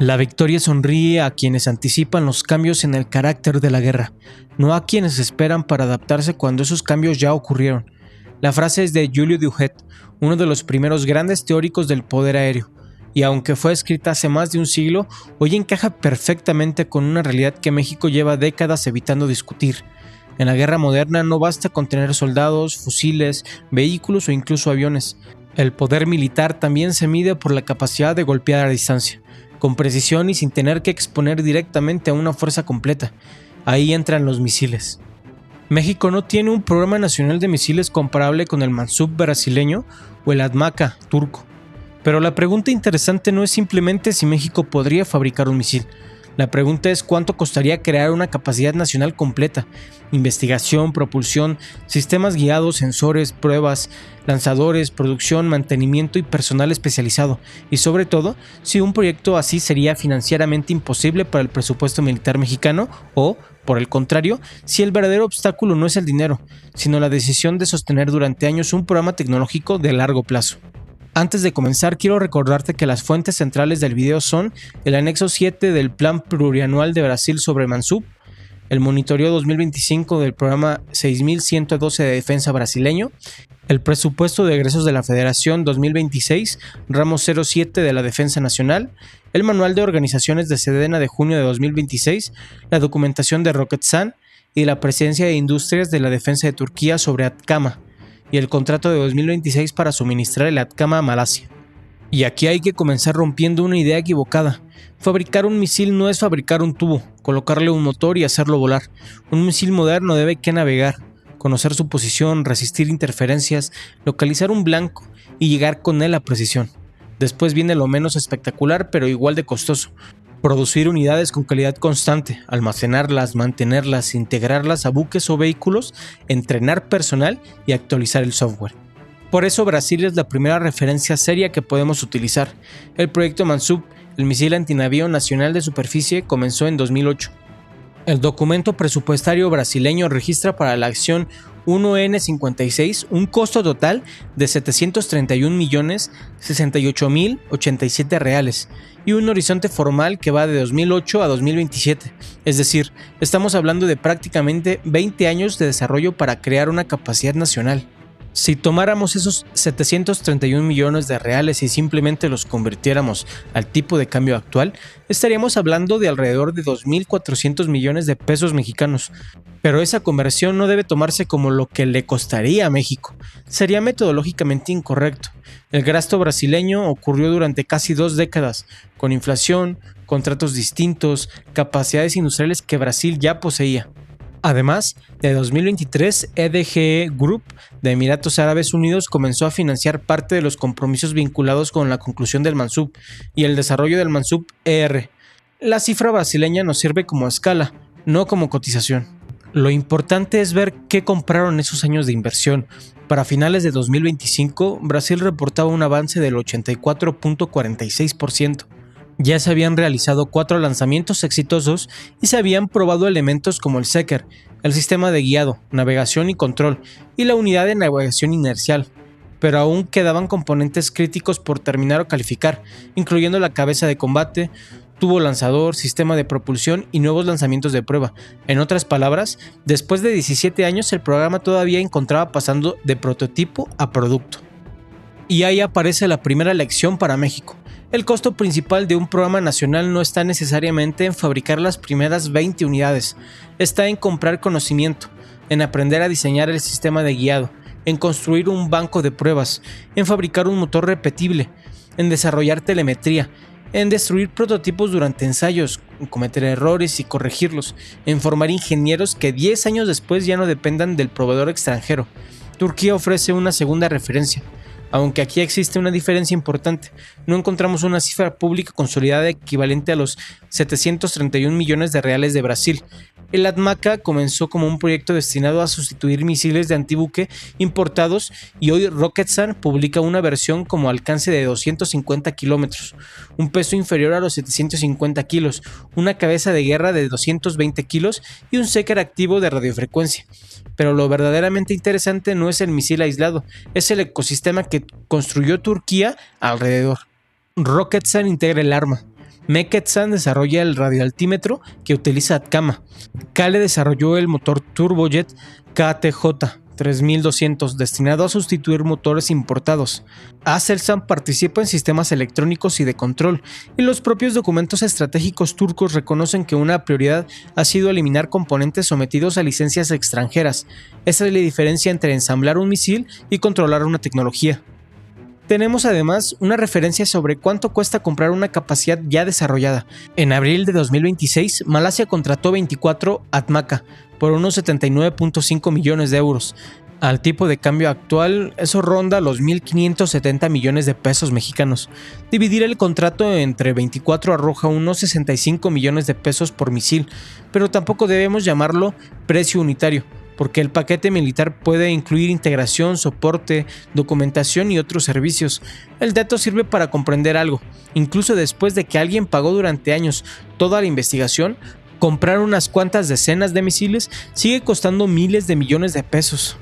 La victoria sonríe a quienes anticipan los cambios en el carácter de la guerra, no a quienes esperan para adaptarse cuando esos cambios ya ocurrieron. La frase es de Julio Douhet, uno de los primeros grandes teóricos del poder aéreo, y aunque fue escrita hace más de un siglo, hoy encaja perfectamente con una realidad que México lleva décadas evitando discutir. En la guerra moderna no basta con tener soldados, fusiles, vehículos o incluso aviones. El poder militar también se mide por la capacidad de golpear a distancia, con precisión y sin tener que exponer directamente a una fuerza completa. Ahí entran los misiles. México no tiene un programa nacional de misiles comparable con el Mansub brasileño o el Atmaca turco. Pero la pregunta interesante no es simplemente si México podría fabricar un misil. La pregunta es cuánto costaría crear una capacidad nacional completa: investigación, propulsión, sistemas guiados, sensores, pruebas, lanzadores, producción, mantenimiento y personal especializado. Y sobre todo, si un proyecto así sería financieramente imposible para el presupuesto militar mexicano o, por el contrario, si el verdadero obstáculo no es el dinero, sino la decisión de sostener durante años un programa tecnológico de largo plazo. Antes de comenzar, quiero recordarte que las fuentes centrales del video son el anexo 7 del Plan Plurianual de Brasil sobre Mansub, el monitoreo 2025 del programa 6112 de defensa brasileño, el presupuesto de egresos de la Federación 2026, ramo 07 de la Defensa Nacional, el manual de organizaciones de Sedena de junio de 2026, la documentación de Roketsan y la presidencia de industrias de la defensa de Turquía sobre Atacama, y el contrato de 2026 para suministrar el Atacama a Malasia. Y aquí hay que comenzar rompiendo una idea equivocada. Fabricar un misil no es fabricar un tubo, colocarle un motor y hacerlo volar. Un misil moderno debe que navegar, conocer su posición, resistir interferencias, localizar un blanco y llegar con él a precisión. Después viene lo menos espectacular pero igual de costoso: producir unidades con calidad constante, almacenarlas, mantenerlas, integrarlas a buques o vehículos, entrenar personal y actualizar el software. Por eso Brasil es la primera referencia seria que podemos utilizar. El proyecto Mansub, el misil antinavío nacional de superficie, comenzó en 2008. El documento presupuestario brasileño registra para la acción 1N56 un costo total de 731.068.087 reales y un horizonte formal que va de 2008 a 2027. Es decir, estamos hablando de prácticamente 20 años de desarrollo para crear una capacidad nacional. Si tomáramos esos 731 millones de reales y simplemente los convirtiéramos al tipo de cambio actual, estaríamos hablando de alrededor de 2.400 millones de pesos mexicanos. Pero esa conversión no debe tomarse como lo que le costaría a México. Sería metodológicamente incorrecto. El gasto brasileño ocurrió durante casi 2 décadas, con inflación, contratos distintos, capacidades industriales que Brasil ya poseía. Además, de 2023, EDGE Group de Emiratos Árabes Unidos comenzó a financiar parte de los compromisos vinculados con la conclusión del Mansub y el desarrollo del Mansub ER. La cifra brasileña nos sirve como escala, no como cotización. Lo importante es ver qué compraron esos años de inversión. Para finales de 2025, Brasil reportaba un avance del 84.46%. Ya se habían realizado 4 lanzamientos exitosos y se habían probado elementos como el Seker, el sistema de guiado, navegación y control, y la unidad de navegación inercial. Pero aún quedaban componentes críticos por terminar o calificar, incluyendo la cabeza de combate, tubo lanzador, sistema de propulsión y nuevos lanzamientos de prueba. En otras palabras, después de 17 años el programa todavía encontraba pasando de prototipo a producto. Y ahí aparece la primera lección para México. El costo principal de un programa nacional no está necesariamente en fabricar las primeras 20 unidades, está en comprar conocimiento, en aprender a diseñar el sistema de guiado, en construir un banco de pruebas, en fabricar un motor repetible, en desarrollar telemetría, en destruir prototipos durante ensayos, en cometer errores y corregirlos, en formar ingenieros que 10 años después ya no dependan del proveedor extranjero. Turquía ofrece una segunda referencia. Aunque aquí existe una diferencia importante, no encontramos una cifra pública consolidada equivalente a los 731 millones de reales de Brasil. El Atmaca comenzó como un proyecto destinado a sustituir misiles de antibuque importados y hoy Roketsan publica una versión como alcance de 250 kilómetros, un peso inferior a los 750 kilos, una cabeza de guerra de 220 kilos y un Seker activo de radiofrecuencia. Pero lo verdaderamente interesante no es el misil aislado, es el ecosistema que construyó Turquía alrededor. Roketsan integra el arma, Meketsan desarrolla el radioaltímetro que utiliza Atacama. Kale desarrolló el motor turbojet KTJ 3200 destinado a sustituir motores importados. Aselsan participa en sistemas electrónicos y de control, y los propios documentos estratégicos turcos reconocen que una prioridad ha sido eliminar componentes sometidos a licencias extranjeras. Esa es la diferencia entre ensamblar un misil y controlar una tecnología. Tenemos además una referencia sobre cuánto cuesta comprar una capacidad ya desarrollada. En abril de 2026, Malasia contrató 24 Atmaca por unos 79.5 millones de euros. Al tipo de cambio actual, eso ronda los 1.570 millones de pesos mexicanos. Dividir el contrato entre 24 arroja unos 65 millones de pesos por misil, pero tampoco debemos llamarlo precio unitario, porque el paquete militar puede incluir integración, soporte, documentación y otros servicios. El dato sirve para comprender algo. Incluso después de que alguien pagó durante años toda la investigación, comprar unas cuantas decenas de misiles sigue costando miles de millones de pesos.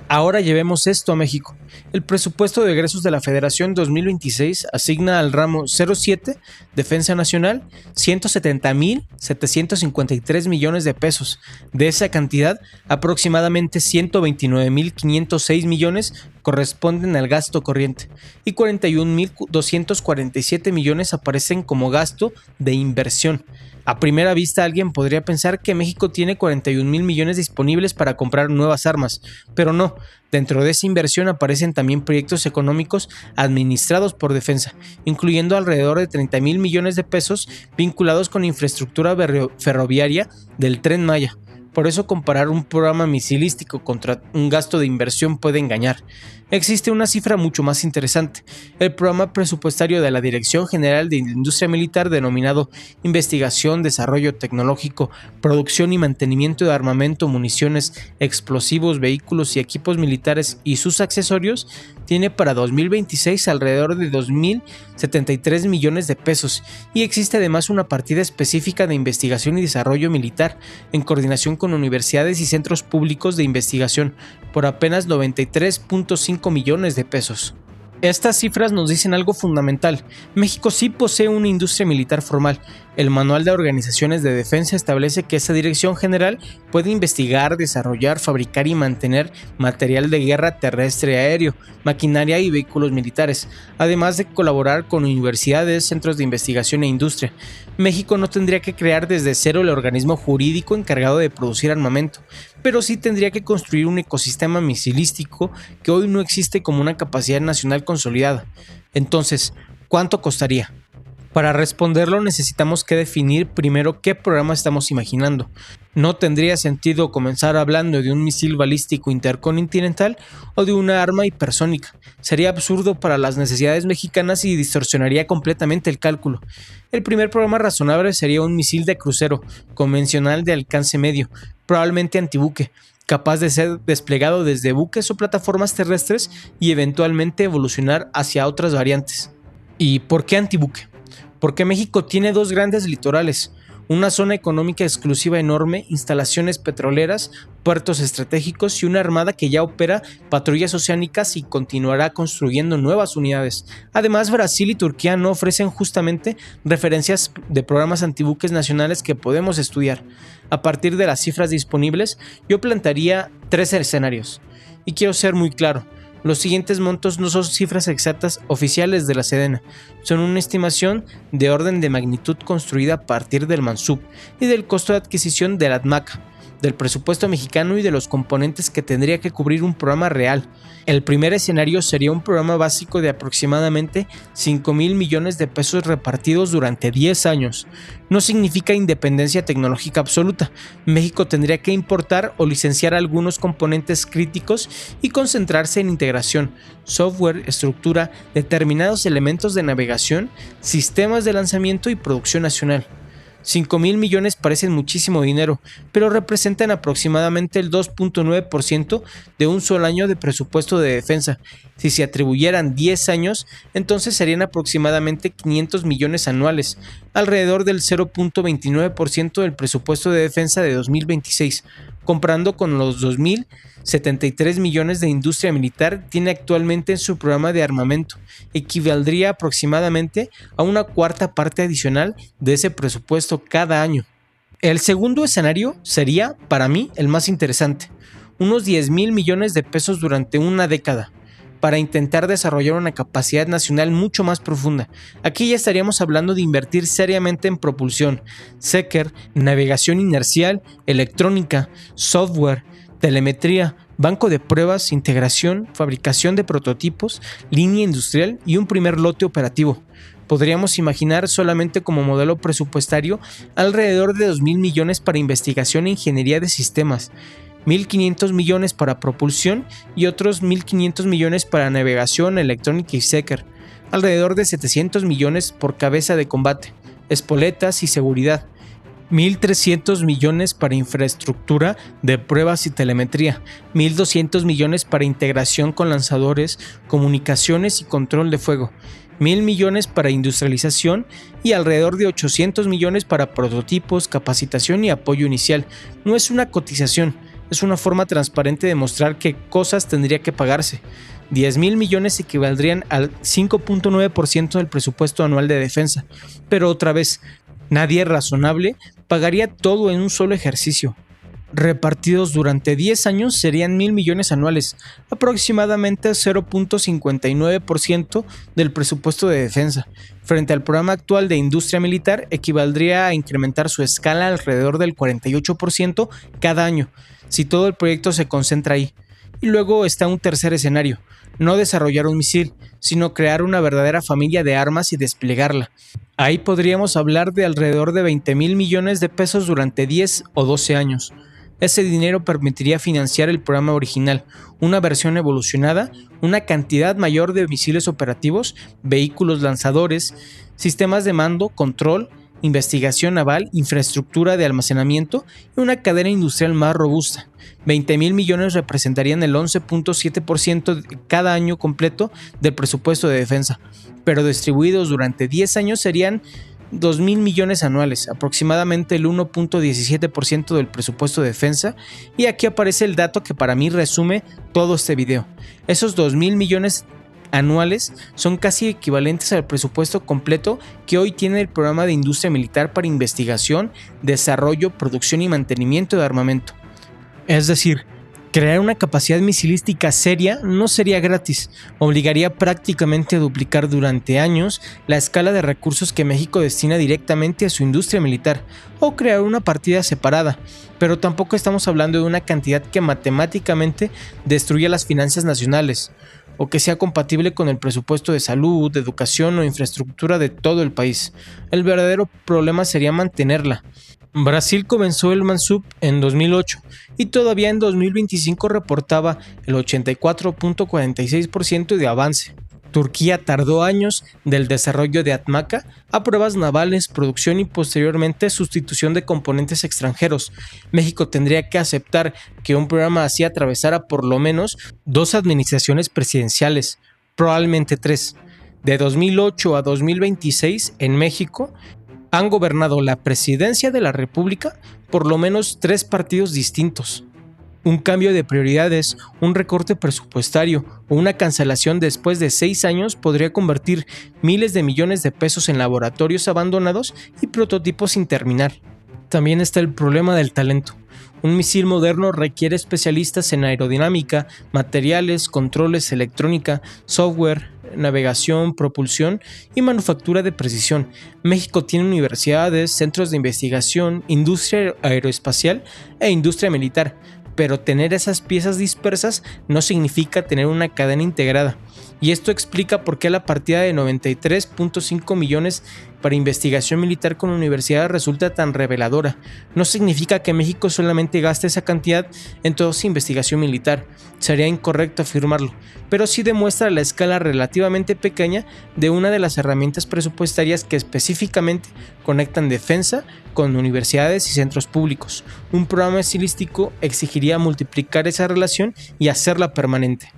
Ahora llevemos esto a México. El presupuesto de egresos de la Federación 2026 asigna al ramo 07, Defensa Nacional, 170.753 millones de pesos. De esa cantidad, aproximadamente 129.506 millones corresponden al gasto corriente y 41.247 millones aparecen como gasto de inversión. A primera vista alguien podría pensar que México tiene 41.000 millones disponibles para comprar nuevas armas, pero no. Dentro de esa inversión aparecen también proyectos económicos administrados por Defensa, incluyendo alrededor de 30.000 millones de pesos vinculados con infraestructura ferroviaria del Tren Maya. Por eso comparar un programa misilístico contra un gasto de inversión puede engañar. Existe una cifra mucho más interesante. El programa presupuestario de la Dirección General de Industria Militar, denominado Investigación, Desarrollo Tecnológico, Producción y Mantenimiento de Armamento, Municiones, Explosivos, Vehículos y Equipos Militares y sus accesorios, tiene para 2026 alrededor de 2.073 millones de pesos, y existe además una partida específica de investigación y desarrollo militar, en coordinación con universidades y centros públicos de investigación, por apenas 93.5 millones de pesos. Estas cifras nos dicen algo fundamental. México sí posee una industria militar formal. El Manual de Organizaciones de Defensa establece que esa dirección general puede investigar, desarrollar, fabricar y mantener material de guerra terrestre y aéreo, maquinaria y vehículos militares, además de colaborar con universidades, centros de investigación e industria. México no tendría que crear desde cero el organismo jurídico encargado de producir armamento, pero sí tendría que construir un ecosistema misilístico que hoy no existe como una capacidad nacional consolidada. Entonces, ¿cuánto costaría? Para responderlo necesitamos que definir primero qué programa estamos imaginando. No tendría sentido comenzar hablando de un misil balístico intercontinental o de una arma hipersónica. Sería absurdo para las necesidades mexicanas y distorsionaría completamente el cálculo. El primer programa razonable sería un misil de crucero convencional de alcance medio, probablemente antibuque, capaz de ser desplegado desde buques o plataformas terrestres y eventualmente evolucionar hacia otras variantes. ¿Y por qué antibuque? Porque México tiene dos grandes litorales, una zona económica exclusiva enorme, instalaciones petroleras, puertos estratégicos y una armada que ya opera patrullas oceánicas y continuará construyendo nuevas unidades. Además, Brasil y Turquía no ofrecen justamente referencias de programas antibuques nacionales que podemos estudiar. A partir de las cifras disponibles, yo plantearía 3 escenarios. Y quiero ser muy claro. Los siguientes montos no son cifras exactas oficiales de la Sedena, son una estimación de orden de magnitud construida a partir del Mansub y del costo de adquisición del Atmaca, del presupuesto mexicano y de los componentes que tendría que cubrir un programa real. El primer escenario sería un programa básico de aproximadamente 5.000 millones de pesos repartidos durante 10 años. No significa independencia tecnológica absoluta. México tendría que importar o licenciar algunos componentes críticos y concentrarse en integración, software, estructura, determinados elementos de navegación, sistemas de lanzamiento y producción nacional. 5.000 millones parecen muchísimo dinero, pero representan aproximadamente el 2.9% de un solo año de presupuesto de defensa. Si se atribuyeran 10 años, entonces serían aproximadamente 500 millones anuales, alrededor del 0.29% del presupuesto de defensa de 2026. comparando con los 2.073 millones de industria militar tiene actualmente en su programa de armamento. Equivaldría aproximadamente a una cuarta parte adicional de ese presupuesto cada año. El segundo escenario sería, para mí, el más interesante. Unos 10,000 millones de pesos durante una década, para intentar desarrollar una capacidad nacional mucho más profunda. Aquí ya estaríamos hablando de invertir seriamente en propulsión, Seeker, navegación inercial, electrónica, software, telemetría, banco de pruebas, integración, fabricación de prototipos, línea industrial y un primer lote operativo. Podríamos imaginar solamente como modelo presupuestario alrededor de 2,000 millones para investigación e ingeniería de sistemas, 1.500 millones para propulsión y otros 1.500 millones para navegación, electrónica y Seeker, alrededor de 700 millones por cabeza de combate, espoletas y seguridad, 1.300 millones para infraestructura de pruebas y telemetría, 1.200 millones para integración con lanzadores, comunicaciones y control de fuego, 1.000 millones para industrialización y alrededor de 800 millones para prototipos, capacitación y apoyo inicial. No es una cotización, es una forma transparente de mostrar qué cosas tendría que pagarse. 10,000 millones equivaldrían al 5.9% del presupuesto anual de defensa, pero otra vez, nadie razonable pagaría todo en un solo ejercicio. Repartidos durante 10 años serían 1,000 millones anuales, aproximadamente 0.59% del presupuesto de defensa. Frente al programa actual de industria militar, equivaldría a incrementar su escala alrededor del 48% cada año, si todo el proyecto se concentra ahí. Y luego está un tercer escenario: no desarrollar un misil, sino crear una verdadera familia de armas y desplegarla. Ahí podríamos hablar de alrededor de 20,000 millones de pesos durante 10 o 12 años. Ese dinero permitiría financiar el programa original, una versión evolucionada, una cantidad mayor de misiles operativos, vehículos lanzadores, sistemas de mando, control, investigación naval, infraestructura de almacenamiento y una cadena industrial más robusta. 20,000 millones representarían el 11.7% de cada año completo del presupuesto de defensa, pero distribuidos durante 10 años serían 2,000 millones anuales, aproximadamente el 1.17% del presupuesto de defensa. Y aquí aparece el dato que para mí resume todo este video. Esos 2,000 millones anuales son casi equivalentes al presupuesto completo que hoy tiene el programa de industria militar para investigación, desarrollo, producción y mantenimiento de armamento. Es decir, crear una capacidad misilística seria no sería gratis, obligaría prácticamente a duplicar durante años la escala de recursos que México destina directamente a su industria militar, o crear una partida separada, pero tampoco estamos hablando de una cantidad que matemáticamente destruya las finanzas nacionales, o que sea compatible con el presupuesto de salud, de educación o infraestructura de todo el país. El verdadero problema sería mantenerla. Brasil comenzó el MANSUB en 2008 y todavía en 2025 reportaba el 84.46% de avance. Turquía tardó años del desarrollo de Atmaca a pruebas navales, producción y posteriormente sustitución de componentes extranjeros. México tendría que aceptar que un programa así atravesara por lo menos 2 administraciones presidenciales, probablemente 3. De 2008 a 2026 en México han gobernado la presidencia de la República por lo menos 3 partidos distintos. Un cambio de prioridades, un recorte presupuestario o una cancelación después de 6 años podría convertir miles de millones de pesos en laboratorios abandonados y prototipos sin terminar. También está el problema del talento. Un misil moderno requiere especialistas en aerodinámica, materiales, controles, electrónica, software, navegación, propulsión y manufactura de precisión. México tiene universidades, centros de investigación, industria aeroespacial e industria militar, pero tener esas piezas dispersas no significa tener una cadena integrada. Y esto explica por qué la partida de 93.5 millones para investigación militar con universidades resulta tan reveladora. No significa que México solamente gaste esa cantidad en toda su investigación militar, sería incorrecto afirmarlo, pero sí demuestra la escala relativamente pequeña de una de las herramientas presupuestarias que específicamente conectan defensa con universidades y centros públicos. Un programa estilístico exigiría multiplicar esa relación y hacerla permanente.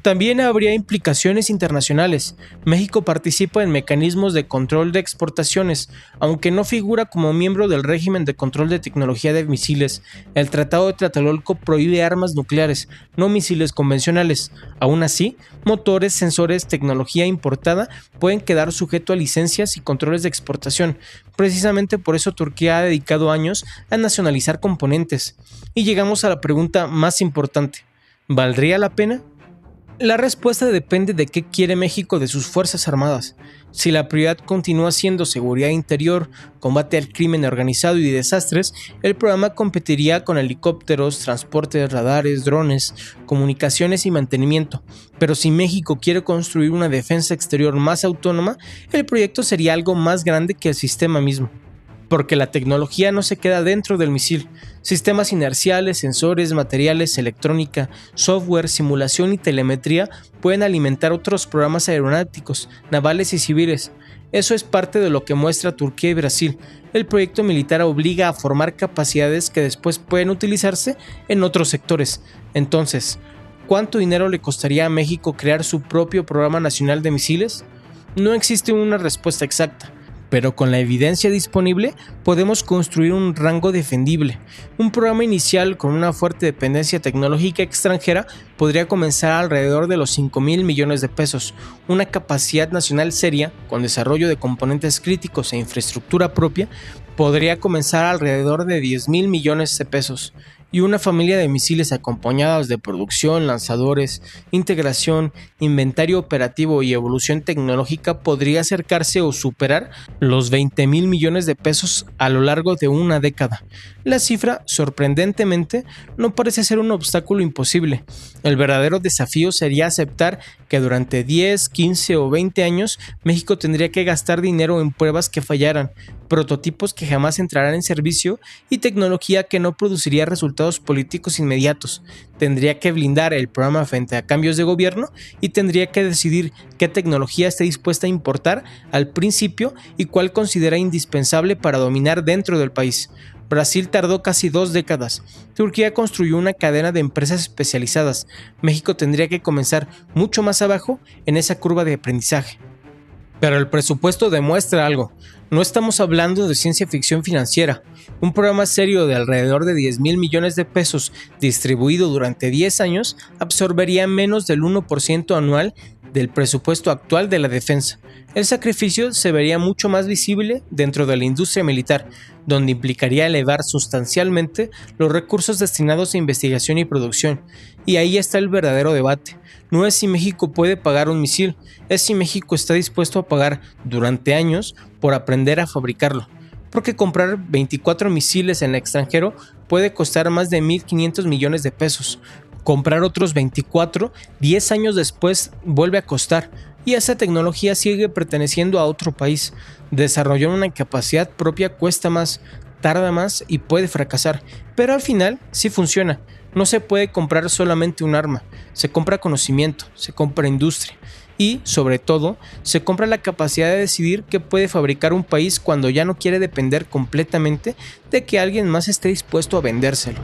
También habría implicaciones internacionales. México participa en mecanismos de control de exportaciones, aunque no figura como miembro del régimen de control de tecnología de misiles. El Tratado de Tlatelolco prohíbe armas nucleares, no misiles convencionales. Aún así, motores, sensores, tecnología importada pueden quedar sujetos a licencias y controles de exportación. Precisamente por eso Turquía ha dedicado años a nacionalizar componentes. Y llegamos a la pregunta más importante: ¿valdría la pena? La respuesta depende de qué quiere México de sus Fuerzas Armadas. Si la prioridad continúa siendo seguridad interior, combate al crimen organizado y desastres, el programa competiría con helicópteros, transportes, radares, drones, comunicaciones y mantenimiento. Pero si México quiere construir una defensa exterior más autónoma, el proyecto sería algo más grande que el sistema mismo. Porque la tecnología no se queda dentro del misil. Sistemas inerciales, sensores, materiales, electrónica, software, simulación y telemetría pueden alimentar otros programas aeronáuticos, navales y civiles. Eso es parte de lo que muestra Turquía y Brasil. El proyecto militar obliga a formar capacidades que después pueden utilizarse en otros sectores. Entonces, ¿cuánto dinero le costaría a México crear su propio programa nacional de misiles? No existe una respuesta exacta, pero con la evidencia disponible podemos construir un rango defendible. Un programa inicial con una fuerte dependencia tecnológica extranjera podría comenzar alrededor de los 5,000 millones de pesos. Una capacidad nacional seria, con desarrollo de componentes críticos e infraestructura propia, podría comenzar alrededor de 10,000 millones de pesos. Y una familia de misiles acompañados de producción, lanzadores, integración, inventario operativo y evolución tecnológica podría acercarse o superar los 20,000 millones de pesos a lo largo de una década. La cifra, sorprendentemente, no parece ser un obstáculo imposible. El verdadero desafío sería aceptar que durante 10, 15 o 20 años México tendría que gastar dinero en pruebas que fallaran, prototipos que jamás entrarán en servicio y tecnología que no produciría resultados políticos inmediatos. Tendría que blindar el programa frente a cambios de gobierno y tendría que decidir qué tecnología está dispuesta a importar al principio y cuál considera indispensable para dominar dentro del país. Brasil tardó casi 2 décadas. Turquía construyó una cadena de empresas especializadas. México tendría que comenzar mucho más abajo en esa curva de aprendizaje. Pero el presupuesto demuestra algo. No estamos hablando de ciencia ficción financiera. Un programa serio de alrededor de 10,000 millones de pesos distribuido durante 10 años absorbería menos del 1% anual del presupuesto actual de la defensa. El sacrificio se vería mucho más visible dentro de la industria militar, donde implicaría elevar sustancialmente los recursos destinados a investigación y producción. Y ahí está el verdadero debate. No es si México puede pagar un misil, es si México está dispuesto a pagar durante años por aprender a fabricarlo. Porque comprar 24 misiles en el extranjero puede costar más de 1,500 millones de pesos. Comprar otros 24, 10 años después vuelve a costar, y esa tecnología sigue perteneciendo a otro país. Desarrollar una capacidad propia cuesta más, tarda más y puede fracasar, pero al final sí funciona. No se puede comprar solamente un arma, se compra conocimiento, se compra industria y, sobre todo, se compra la capacidad de decidir qué puede fabricar un país cuando ya no quiere depender completamente de que alguien más esté dispuesto a vendérselo.